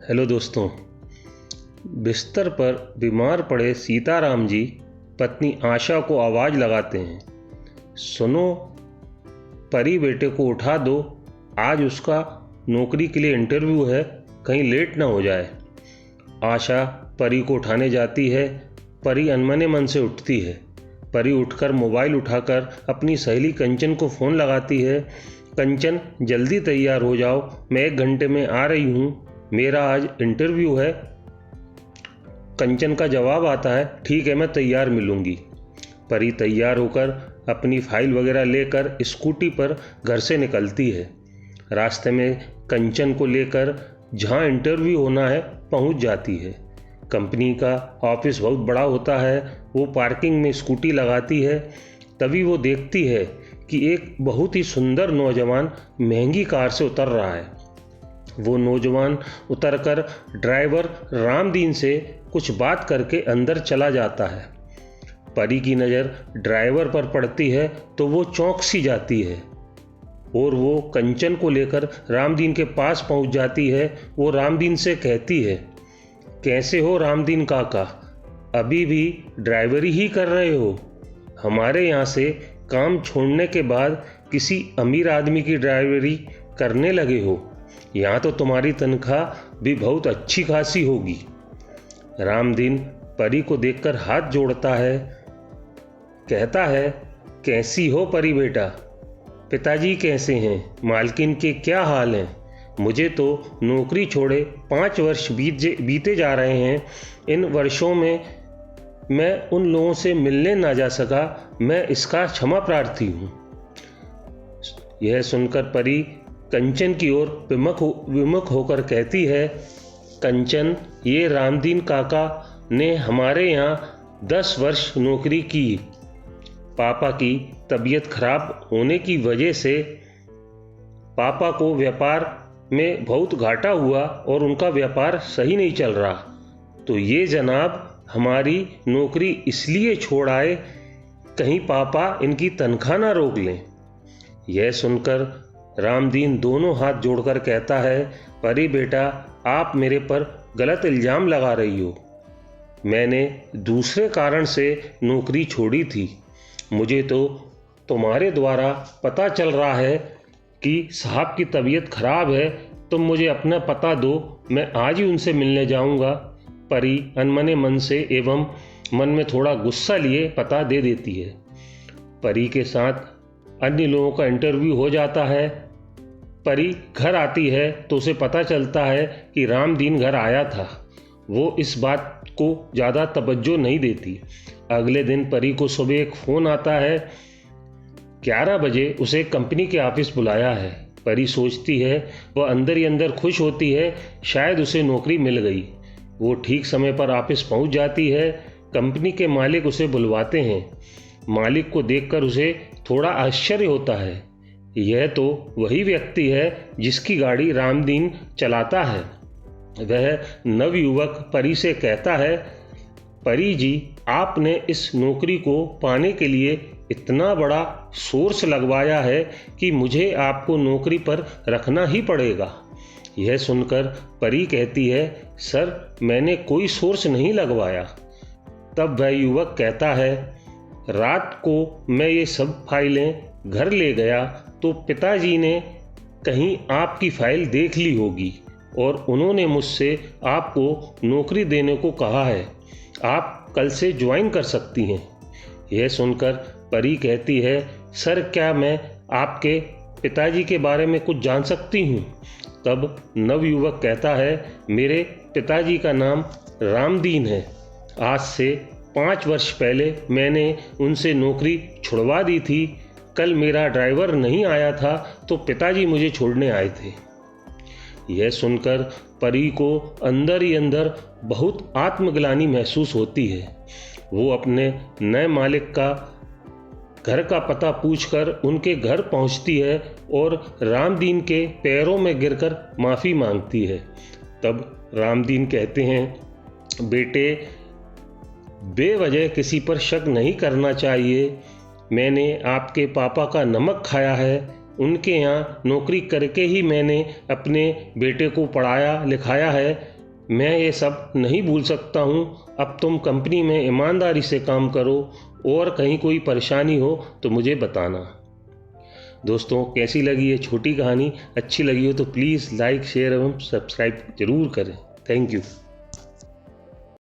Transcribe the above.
Hello दोस्तों। बिस्तर पर बीमार पड़े सीताराम जी पत्नी आशा को आवाज़ लगाते हैं, सुनो परी, बेटे को उठा दो, आज उसका नौकरी के लिए इंटरव्यू है, कहीं लेट ना हो जाए। आशा परी को उठाने जाती है। परी अनमने मन से उठती है। परी उठकर मोबाइल उठाकर अपनी सहेली कंचन को फ़ोन लगाती है। कंचन, जल्दी तैयार हो जाओ, मैं 1 घंटे में आ रही हूँ, मेरा आज इंटरव्यू है। कंचन का जवाब आता है, ठीक है, मैं तैयार मिलूंगी। परी तैयार होकर अपनी फाइल वगैरह लेकर स्कूटी पर घर से निकलती है। रास्ते में कंचन को लेकर जहां इंटरव्यू होना है पहुंच जाती है। कंपनी का ऑफिस बहुत बड़ा होता है। वो पार्किंग में स्कूटी लगाती है। तभी वो देखती है कि एक बहुत ही सुंदर नौजवान महंगी कार से उतर रहा है। वो नौजवान उतरकर ड्राइवर रामदीन से कुछ बात करके अंदर चला जाता है। परी की नज़र ड्राइवर पर पड़ती है तो वो चौंक सी जाती है और वो कंचन को लेकर रामदीन के पास पहुंच जाती है। वो रामदीन से कहती है, कैसे हो रामदीन काका, अभी भी ड्राइवरी ही कर रहे हो? हमारे यहाँ से काम छोड़ने के बाद किसी अमीर आदमी की ड्राइवरी करने लगे हो? यहाँ तो तुम्हारी तनख्वाह भी बहुत अच्छी खासी होगी। रामदीन परी को देखकर हाथ जोड़ता है, कहता है, कैसी हो परी बेटा? पिताजी कैसे हैं? मालकिन के क्या हाल हैं? मुझे तो नौकरी छोड़े 5 वर्ष बीते जा रहे हैं। इन वर्षों में मैं उन लोगों से मिलने ना जा सका, मैं इसका क्षमा प्रार्थी हूँ। यह सुनकर परी कंचन की ओर विमुख होकर कहती है, कंचन, ये रामदीन काका ने हमारे यहाँ 10 वर्ष नौकरी की। पापा की तबीयत खराब होने की वजह से पापा को व्यापार में बहुत घाटा हुआ और उनका व्यापार सही नहीं चल रहा, तो ये जनाब हमारी नौकरी इसलिए छोड़ आए, कहीं पापा इनकी तनख्वाह ना रोक लें। यह सुनकर रामदीन दोनों हाथ जोड़कर कहता है, परी बेटा, आप मेरे पर गलत इल्ज़ाम लगा रही हो। मैंने दूसरे कारण से नौकरी छोड़ी थी। मुझे तो तुम्हारे द्वारा पता चल रहा है कि साहब की तबीयत खराब है, तुम मुझे अपना पता दो, मैं आज ही उनसे मिलने जाऊंगा। परी अनमने मन से एवं मन में थोड़ा गुस्सा लिए पता दे देती है। परी के साथ अन्य लोगों का इंटरव्यू हो जाता है। परी घर आती है तो उसे पता चलता है कि रामदीन घर आया था। वो इस बात को ज़्यादा तवज्जो नहीं देती। अगले दिन परी को सुबह एक फ़ोन आता है। 11 बजे उसे कंपनी के ऑफिस बुलाया है। परी सोचती है, वह अंदर ही अंदर खुश होती है, शायद उसे नौकरी मिल गई। वो ठीक समय पर ऑफिस पहुंच जाती है। कंपनी के मालिक उसे बुलवाते हैं। मालिक को देखकर उसे थोड़ा आश्चर्य होता है। यह तो वही व्यक्ति है जिसकी गाड़ी रामदीन चलाता है। वह नवयुवक परी से कहता है, परी जी, आपने इस नौकरी को पाने के लिए इतना बड़ा सोर्स लगवाया है कि मुझे आपको नौकरी पर रखना ही पड़ेगा। यह सुनकर परी कहती है, सर, मैंने कोई सोर्स नहीं लगवाया। तब वह युवक कहता है, रात को मैं ये सब फाइलें घर ले गया तो पिताजी ने कहीं आपकी फाइल देख ली होगी और उन्होंने मुझसे आपको नौकरी देने को कहा है। आप कल से ज्वाइन कर सकती हैं। यह सुनकर परी कहती है, सर, क्या मैं आपके पिताजी के बारे में कुछ जान सकती हूँ? तब नवयुवक कहता है, मेरे पिताजी का नाम रामदीन है। आज से 5 वर्ष पहले मैंने उनसे नौकरी छुड़वा दी थी। कल मेरा ड्राइवर नहीं आया था तो पिताजी मुझे छोड़ने आए थे। यह सुनकर परी को अंदर ही अंदर बहुत आत्मग्लानि महसूस होती है। वो अपने नए मालिक का घर का पता पूछकर उनके घर पहुंचती है और रामदीन के पैरों में गिरकर माफ़ी मांगती है। तब रामदीन कहते हैं, बेटे, बेवजह किसी पर शक नहीं करना चाहिए। मैंने आपके पापा का नमक खाया है। उनके यहाँ नौकरी करके ही मैंने अपने बेटे को पढ़ाया लिखाया है। मैं ये सब नहीं भूल सकता हूँ। अब तुम कंपनी में ईमानदारी से काम करो और कहीं कोई परेशानी हो तो मुझे बताना। दोस्तों, कैसी लगी ये छोटी कहानी? अच्छी लगी हो तो प्लीज़ लाइक, शेयर एवं सब्सक्राइब जरूर करें। Thank you.